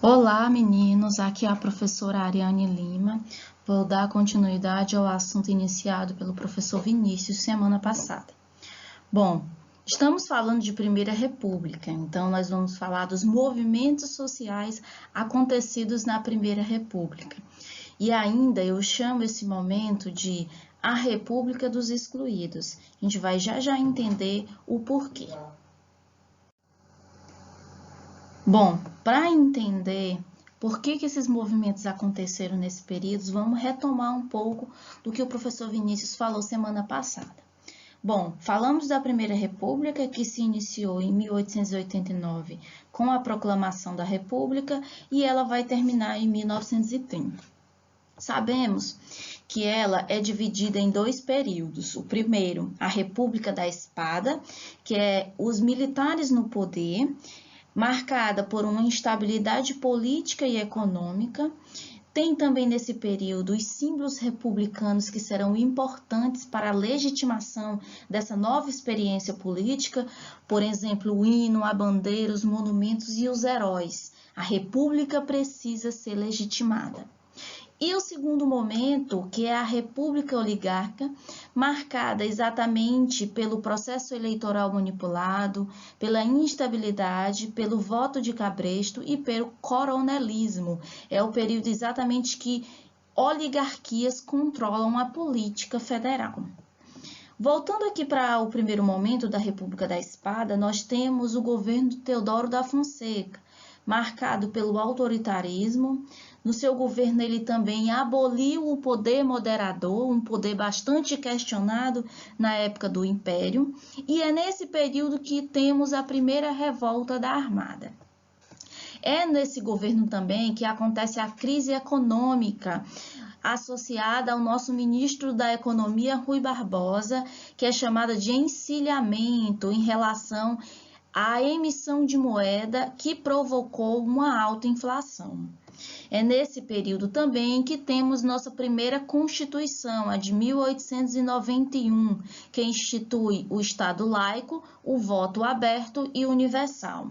Olá, meninos! Aqui é a professora Ariane Lima. Vou dar continuidade ao assunto iniciado pelo professor Vinícius semana passada. Bom, estamos falando de Primeira República, então nós vamos falar dos movimentos sociais acontecidos na Primeira República. E ainda eu chamo esse momento de a República dos Excluídos. A gente vai já entender o porquê. Bom, para entender por que esses movimentos aconteceram nesse período, vamos retomar um pouco do que o professor Vinícius falou semana passada. Bom, falamos da Primeira República, que se iniciou em 1889 com a proclamação da República e ela vai terminar em 1930. Sabemos que ela é dividida em dois períodos. O primeiro, a República da Espada, que é os militares no poder, marcada por uma instabilidade política e econômica. Tem também nesse período os símbolos republicanos que serão importantes para a legitimação dessa nova experiência política, por exemplo, o hino, a bandeira, os monumentos e os heróis. A República precisa ser legitimada. E o segundo momento, que é a República Oligárquica, marcada exatamente pelo processo eleitoral manipulado, pela instabilidade, pelo voto de cabresto e pelo coronelismo. É o período exatamente que oligarquias controlam a política federal. Voltando aqui para o primeiro momento da República da Espada, nós temos o governo de Teodoro da Fonseca, marcado pelo autoritarismo. No seu governo, ele também aboliu o poder moderador, um poder bastante questionado na época do Império, e é nesse período que temos a primeira revolta da Armada. É nesse governo também que acontece a crise econômica, associada ao nosso ministro da Economia, Rui Barbosa, que é chamada de encilhamento em relação à emissão de moeda que provocou uma alta inflação. É nesse período também que temos nossa primeira Constituição, a de 1891, que institui o Estado laico, o voto aberto e universal.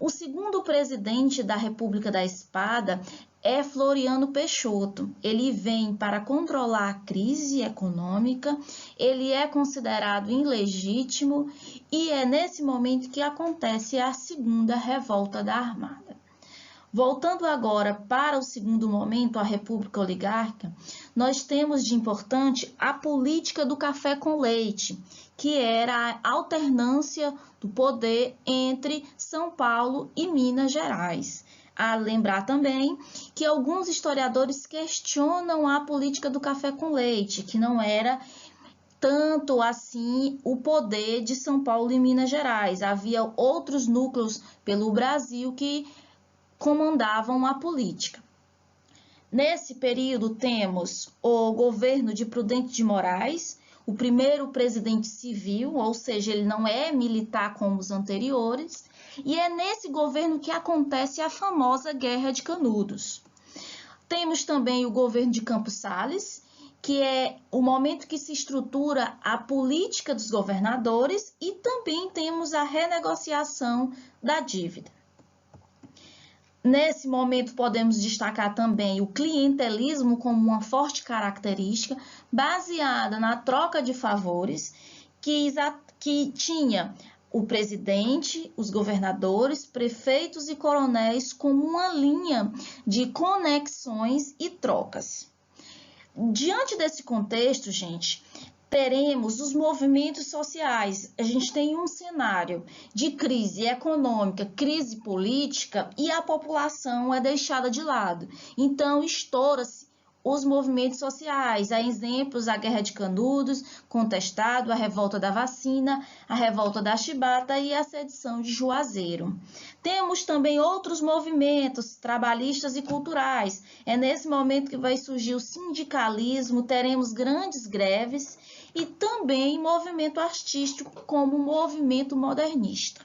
O segundo presidente da República da Espada é Floriano Peixoto. Ele vem para controlar a crise econômica, ele é considerado ilegítimo e é nesse momento que acontece a segunda revolta da Armada. Voltando agora para o segundo momento, a República Oligárquica, nós temos de importante a política do café com leite, que era a alternância do poder entre São Paulo e Minas Gerais. A lembrar também que alguns historiadores questionam a política do café com leite, que não era tanto assim o poder de São Paulo e Minas Gerais. Havia outros núcleos pelo Brasil que comandavam a política. Nesse período temos o governo de Prudente de Moraes, o primeiro presidente civil, ou seja, ele não é militar como os anteriores, e é nesse governo que acontece a famosa Guerra de Canudos. Temos também o governo de Campos Sales, que é o momento que se estrutura a política dos governadores, e também temos a renegociação da dívida. Nesse momento, podemos destacar também o clientelismo como uma forte característica baseada na troca de favores, que tinha o presidente, os governadores, prefeitos e coronéis como uma linha de conexões e trocas. Diante desse contexto, gente, teremos os movimentos sociais. A gente tem um cenário de crise econômica, crise política e a população é deixada de lado. Então, estoura-se os movimentos sociais. Há exemplos, a Guerra de Canudos, contestado, a revolta da vacina, a revolta da chibata e a sedição de Juazeiro. Temos também outros movimentos trabalhistas e culturais. É nesse momento que vai surgir o sindicalismo, teremos grandes greves e também movimento artístico como o movimento modernista.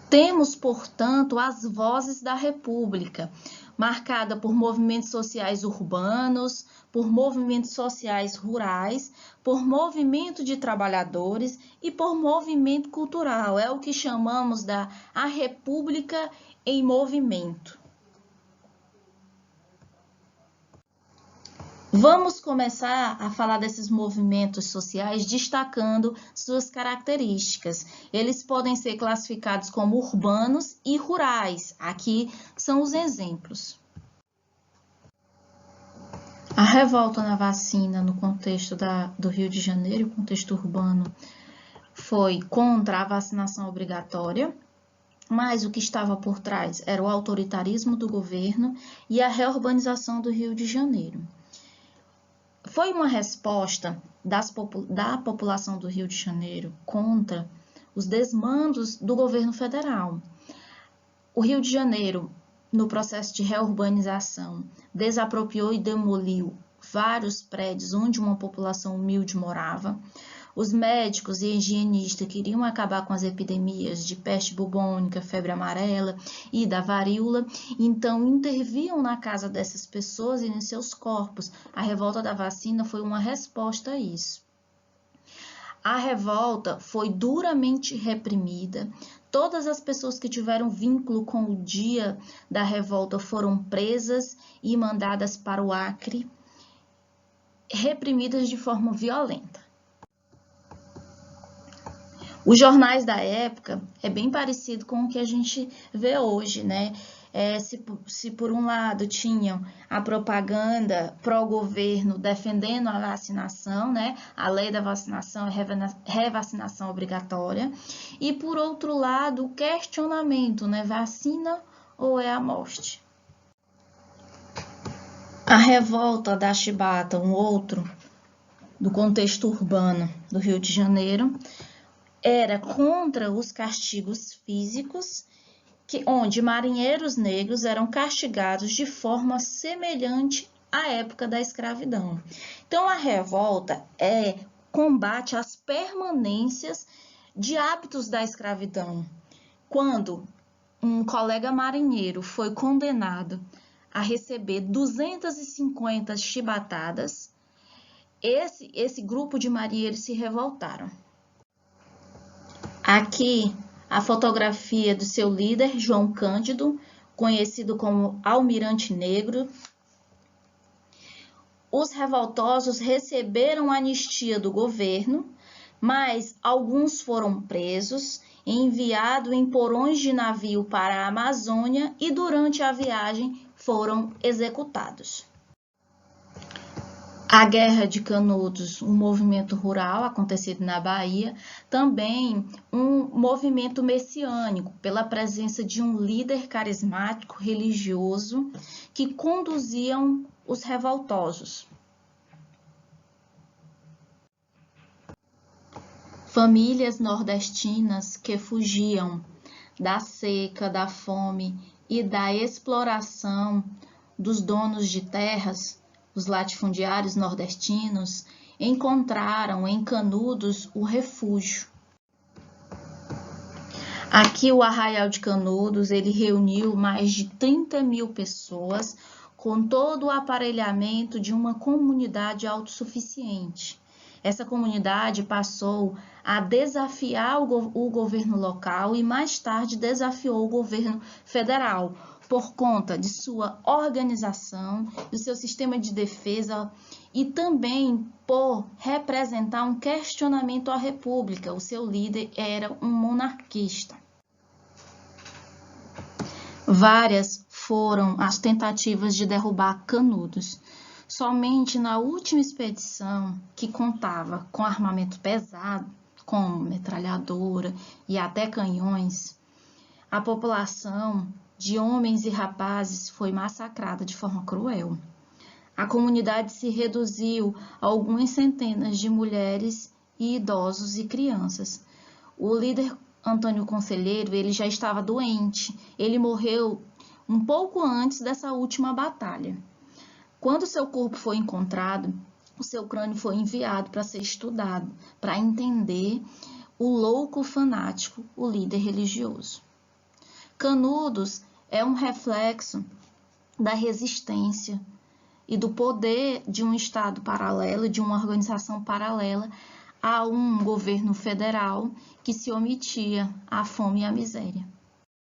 Temos, portanto, as vozes da República. marcada por movimentos sociais urbanos, por movimentos sociais rurais, por movimento de trabalhadores e por movimento cultural. É o que chamamos a República em movimento. Vamos começar a falar desses movimentos sociais destacando suas características. Eles podem ser classificados como urbanos e rurais. Aqui são os exemplos. A revolta na vacina no contexto do Rio de Janeiro, contexto urbano, foi contra a vacinação obrigatória, mas o que estava por trás era o autoritarismo do governo e a reurbanização do Rio de Janeiro. Foi uma resposta da população do Rio de Janeiro contra os desmandos do governo federal. O Rio de Janeiro, no processo de reurbanização, desapropriou e demoliu vários prédios onde uma população humilde morava. Os médicos e higienistas queriam acabar com as epidemias de peste bubônica, febre amarela e da varíola, então interviam na casa dessas pessoas e em seus corpos. A revolta da vacina foi uma resposta a isso. A revolta foi duramente reprimida. Todas as pessoas que tiveram vínculo com o dia da revolta foram presas e mandadas para o Acre, reprimidas de forma violenta. Os jornais da época é bem parecido com o que a gente vê hoje, né? Se por um lado tinham a propaganda pró-governo defendendo a vacinação, né? A lei da vacinação é revacinação obrigatória, e por outro lado o questionamento, né? Vacina ou é a morte? A revolta da Chibata, um outro do contexto urbano do Rio de Janeiro, era contra os castigos físicos, onde marinheiros negros eram castigados de forma semelhante à época da escravidão. Então, a revolta combate às permanências de hábitos da escravidão. Quando um colega marinheiro foi condenado a receber 250 chibatadas, esse grupo de marinheiros se revoltaram. Aqui, a fotografia do seu líder, João Cândido, conhecido como Almirante Negro. Os revoltosos receberam a anistia do governo, mas alguns foram presos, enviados em porões de navio para a Amazônia e durante a viagem foram executados. A Guerra de Canudos, um movimento rural acontecido na Bahia, também um movimento messiânico, pela presença de um líder carismático religioso que conduziam os revoltosos. Famílias nordestinas que fugiam da seca, da fome e da exploração dos donos de terras, os latifundiários nordestinos, encontraram em Canudos o refúgio. Aqui o Arraial de Canudos, ele reuniu mais de 30 mil pessoas com todo o aparelhamento de uma comunidade autossuficiente. Essa comunidade passou a desafiar o governo local e mais tarde desafiou o governo federal, por conta de sua organização, do seu sistema de defesa e também por representar um questionamento à República. O seu líder era um monarquista. Várias foram as tentativas de derrubar Canudos. Somente na última expedição, que contava com armamento pesado, como metralhadora e até canhões, a população de homens e rapazes foi massacrada de forma cruel. A comunidade se reduziu a algumas centenas de mulheres e idosos e crianças. O líder Antônio Conselheiro, ele já estava doente. Ele morreu um pouco antes dessa última batalha. Quando seu corpo foi encontrado, o seu crânio foi enviado para ser estudado, para entender o louco fanático, o líder religioso. Canudos é um reflexo da resistência e do poder de um Estado paralelo, de uma organização paralela a um governo federal que se omitia à fome e à miséria.